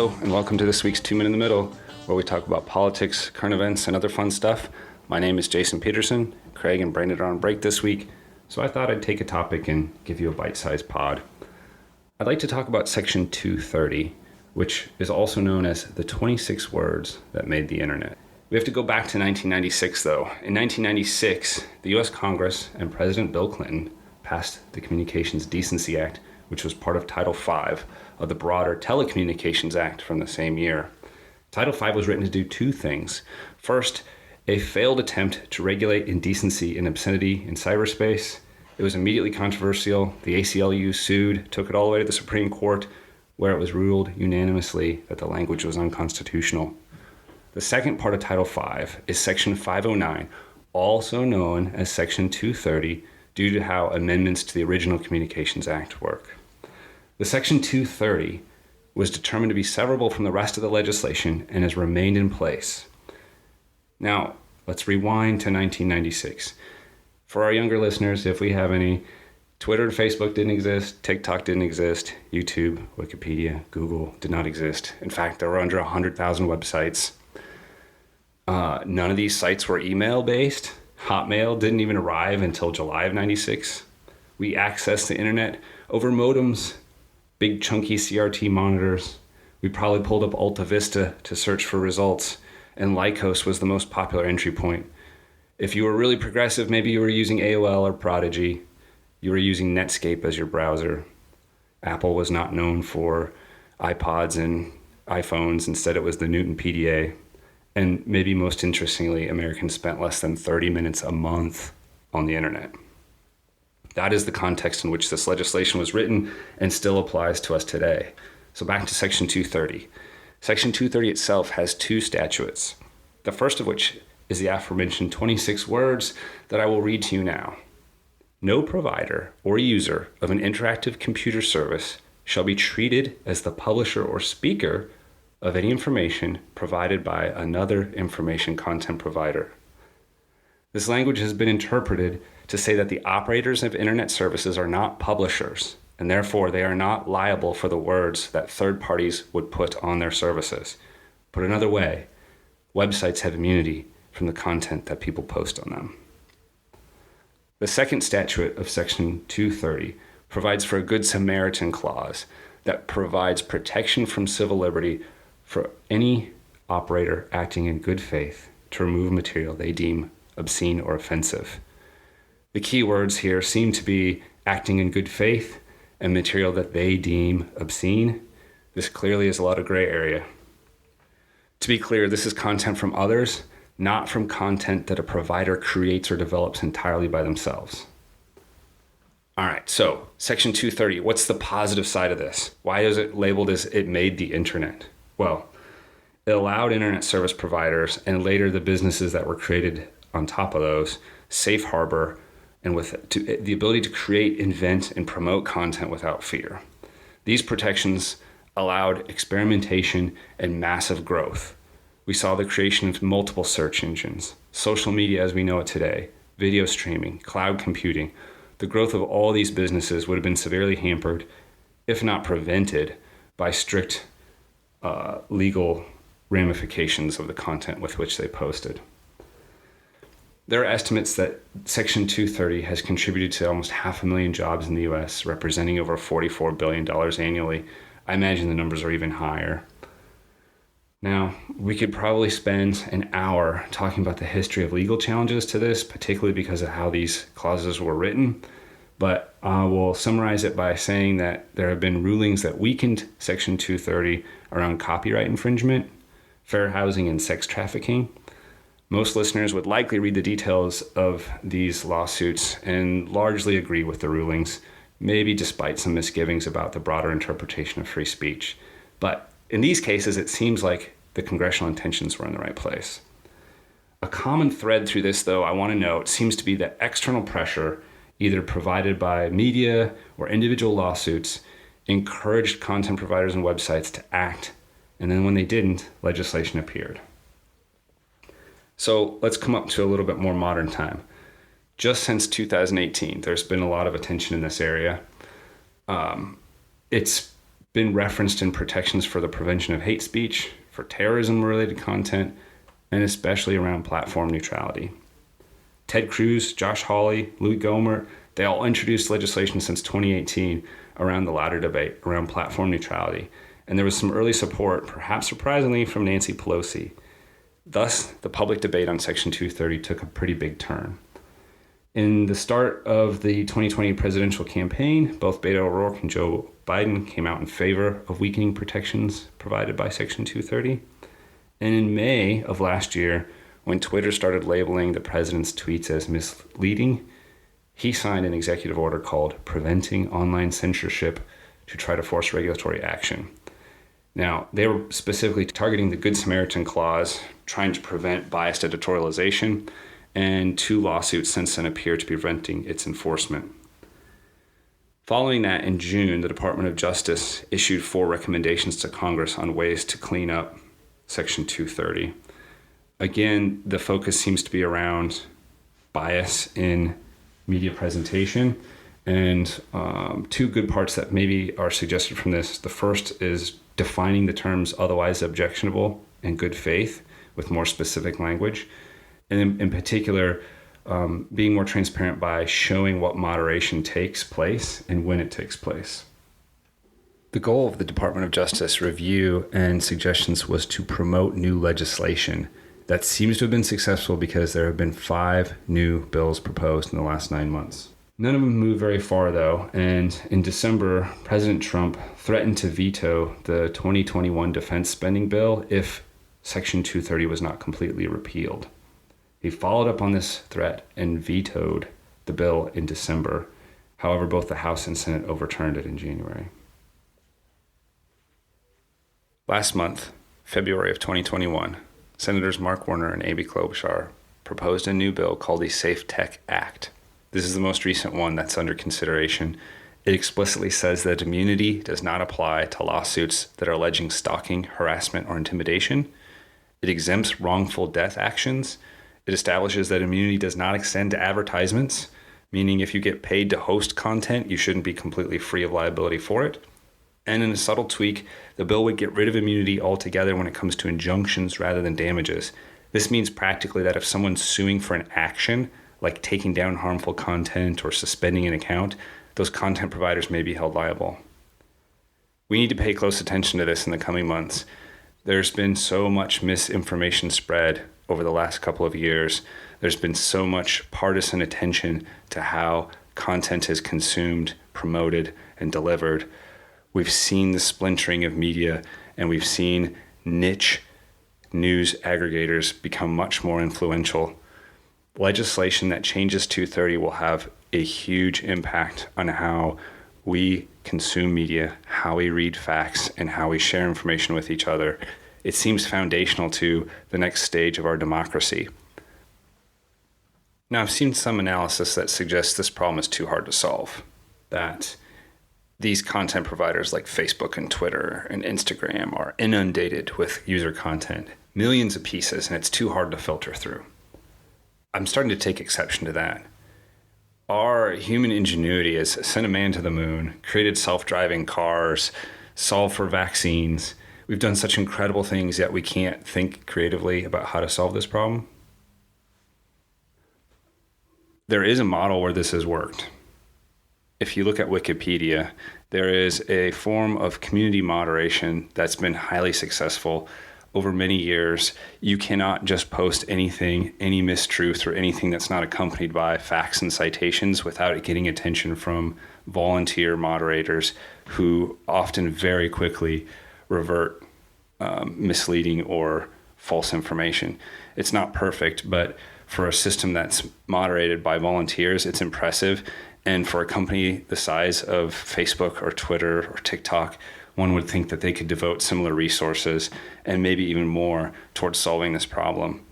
Hello, and welcome to this week's 2 Minute in the Middle, where we talk about politics, current events, and other fun stuff. My name is Jason Peterson. Craig and Brandon are on break this week, so I thought I'd take a topic and give you a bite-sized pod. I'd like to talk about Section 230, which is also known as the 26 words that made the internet. We have to go back to 1996, though. In 1996, the U.S. Congress and President Bill Clinton passed the Communications Decency Act, which was part of Title V of the broader Telecommunications Act from the same year. Title V was written to do two things. First, a failed attempt to regulate indecency and obscenity in cyberspace. It was immediately controversial. The ACLU sued, took it all the way to the Supreme Court, where it was ruled unanimously that the language was unconstitutional. The second part of Title V is Section 509, also known as Section 230, due to how amendments to the original Communications Act work. The Section 230 was determined to be severable from the rest of the legislation and has remained in place. Now, let's rewind to 1996. For our younger listeners, if we have any, Twitter and Facebook didn't exist, TikTok didn't exist, YouTube, Wikipedia, Google did not exist. In fact, there were under 100,000 websites. None of these sites were email-based. Hotmail didn't even arrive until July of 96. We accessed the internet over modems, big chunky CRT monitors. We probably pulled up Alta Vista to search for results, and Lycos was the most popular entry point. If you were really progressive, maybe you were using AOL or Prodigy. You were using Netscape as your browser. Apple was not known for iPods and iPhones. Instead, it was the Newton PDA. And maybe most interestingly, Americans spent less than 30 minutes a month on the internet. That is the context in which this legislation was written and still applies to us today. So back to Section 230. Section 230 itself has two statutes. The first of which is the aforementioned 26 words that I will read to you now. No provider or user of an interactive computer service shall be treated as the publisher or speaker of any information provided by another information content provider. This language has been interpreted to say that the operators of internet services are not publishers, and therefore they are not liable for the words that third parties would put on their services. Put another way, websites have immunity from the content that people post on them. The second statute of Section 230 provides for a Good Samaritan clause that provides protection from civil liberty for any operator acting in good faith to remove material they deem obscene or offensive. The key words here seem to be acting in good faith and material that they deem obscene. This clearly is a lot of gray area. To be clear, this is content from others, not from content that a provider creates or develops entirely by themselves. All right, so Section 230, what's the positive side of this? Why is it labeled as it made the internet? Well, it allowed internet service providers and later the businesses that were created on top of those safe harbor and with the ability to create, invent, and promote content without fear. These protections allowed experimentation and massive growth. We saw the creation of multiple search engines, social media as we know it today, video streaming, cloud computing. The growth of all these businesses would have been severely hampered, if not prevented, by strict legal ramifications of the content with which they posted. There are estimates that Section 230 has contributed to almost 500,000 jobs in the U.S., representing over $44 billion annually. I imagine the numbers are even higher. Now, we could probably spend an hour talking about the history of legal challenges to this, particularly because of how these clauses were written. But I will summarize it by saying that there have been rulings that weakened Section 230 around copyright infringement, fair housing, and sex trafficking. Most listeners would likely read the details of these lawsuits and largely agree with the rulings, maybe despite some misgivings about the broader interpretation of free speech. But in these cases, it seems like the congressional intentions were in the right place. A common thread through this, though, I want to note, seems to be that external pressure, either provided by media or individual lawsuits, encouraged content providers and websites to act, and then when they didn't, legislation appeared. So let's come up to a little bit more modern time. Just since 2018, there's been a lot of attention in this area. It's been referenced in protections for the prevention of hate speech, for terrorism-related content, and especially around platform neutrality. Ted Cruz, Josh Hawley, Louis Gohmert, they all introduced legislation since 2018 around the latter debate, around platform neutrality. And there was some early support, perhaps surprisingly, from Nancy Pelosi. Thus, the public debate on Section 230 took a pretty big turn. In the start of the 2020 presidential campaign, both Beto O'Rourke and Joe Biden came out in favor of weakening protections provided by Section 230. And in May of last year, when Twitter started labeling the president's tweets as misleading, he signed an executive order called Preventing Online Censorship to try to force regulatory action. Now, they were specifically targeting the Good Samaritan Clause, trying to prevent biased editorialization, and 2 lawsuits since then appear to be preventing its enforcement. Following that, in June, the Department of Justice issued 4 recommendations to Congress on ways to clean up Section 230. Again, the focus seems to be around bias in media presentation, and 2 good parts that maybe are suggested from this. The first is defining the terms otherwise objectionable and good faith with more specific language. And in particular, being more transparent by showing what moderation takes place and when it takes place. The goal of the Department of Justice review and suggestions was to promote new legislation. That seems to have been successful because there have been 5 new bills proposed in the last 9 months. None of them moved very far, though, and in December, President Trump threatened to veto the 2021 defense spending bill if Section 230 was not completely repealed. He followed up on this threat and vetoed the bill in December. However, both the House and Senate overturned it in January. Last month, February of 2021, Senators Mark Warner and Amy Klobuchar proposed a new bill called the Safe Tech Act. This is the most recent one that's under consideration. It explicitly says that immunity does not apply to lawsuits that are alleging stalking, harassment, or intimidation. It exempts wrongful death actions. It establishes that immunity does not extend to advertisements, meaning if you get paid to host content, you shouldn't be completely free of liability for it. And in a subtle tweak, the bill would get rid of immunity altogether when it comes to injunctions rather than damages. This means practically that if someone's suing for an action, like taking down harmful content or suspending an account, those content providers may be held liable. We need to pay close attention to this in the coming months. There's been so much misinformation spread over the last couple of years. There's been so much partisan attention to how content is consumed, promoted, and delivered. We've seen the splintering of media, and we've seen niche news aggregators become much more influential. Legislation that changes 230 will have a huge impact on how we consume media, how we read facts, and how we share information with each other. It seems foundational to the next stage of our democracy. Now, I've seen some analysis that suggests this problem is too hard to solve, that these content providers like Facebook and Twitter and Instagram are inundated with user content, millions of pieces, and it's too hard to filter through. I'm starting to take exception to that. Our human ingenuity has sent a man to the moon, created self-driving cars, solved for vaccines. We've done such incredible things, yet we can't think creatively about how to solve this problem. There is a model where this has worked. If you look at Wikipedia, there is a form of community moderation that's been highly successful over many years. You cannot just post anything, any mistruth, or anything that's not accompanied by facts and citations without it getting attention from volunteer moderators who often very quickly revert misleading or false information. It's not perfect, but for a system that's moderated by volunteers, it's impressive. And for a company the size of Facebook or Twitter or TikTok, one would think that they could devote similar resources and maybe even more towards solving this problem.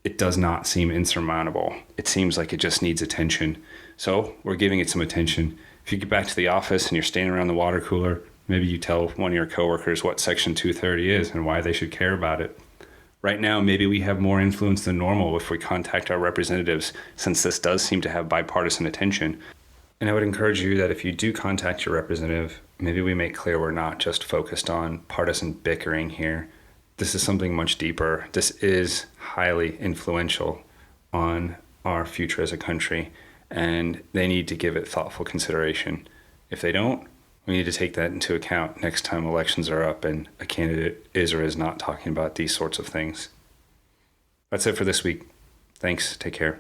It does not seem insurmountable. It seems like it just needs attention. So we're giving it some attention. If you get back to the office and you're standing around the water cooler, maybe you tell one of your coworkers what Section 230 is and why they should care about it. Right now, maybe we have more influence than normal if we contact our representatives, since this does seem to have bipartisan attention. And I would encourage you that if you do contact your representative, maybe we make clear we're not just focused on partisan bickering here. This is something much deeper. This is highly influential on our future as a country, and they need to give it thoughtful consideration. If they don't, we need to take that into account next time elections are up and a candidate is or is not talking about these sorts of things. That's it for this week. Thanks. Take care.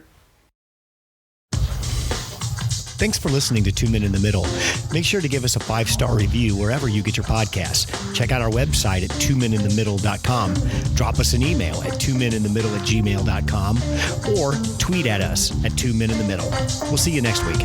Thanks for listening to 2 Men in the Middle. Make sure to give us a 5-star review wherever you get your podcasts. Check out our website at 2meninthemiddle.com. Drop us an email at 2meninthemiddle@gmail.com or tweet at us at 2 Men in the Middle. We'll see you next week.